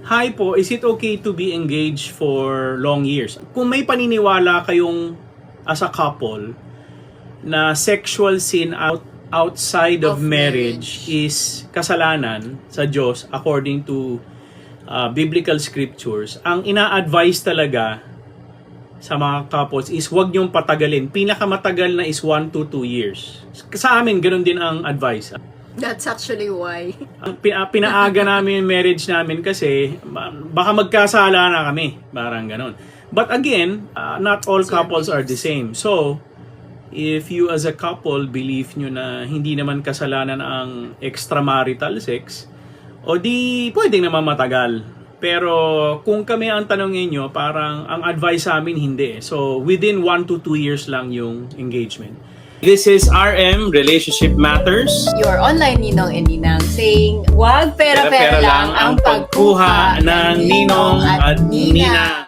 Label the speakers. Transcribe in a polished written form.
Speaker 1: Hi po, is it okay to be engaged for long years? Kung may paniniwala kayong as a couple na sexual sin outside of marriage is kasalanan sa Diyos according to biblical scriptures, ang ina-advise talaga sa mga couples is huwag niyong patagalin. Pinakamatagal na is 1 to 2 years. Sa amin, ganun din ang advice.
Speaker 2: That's actually why.
Speaker 1: Pinaaga namin yung marriage namin kasi baka magkasala na kami. Parang ganun. But again, not all couples are the same. So, if you as a couple believe nyo na hindi naman kasalanan ang extramarital sex, o di pwedeng naman matagal. Pero kung kami ang tanongin nyo, parang ang advice sa amin hindi. So within 1 to 2 years lang yung engagement. This is RM, Relationship Matters.
Speaker 2: Your online ninong and ninang saying, wag pera-pera lang ang pagkuha ng ninong at nina.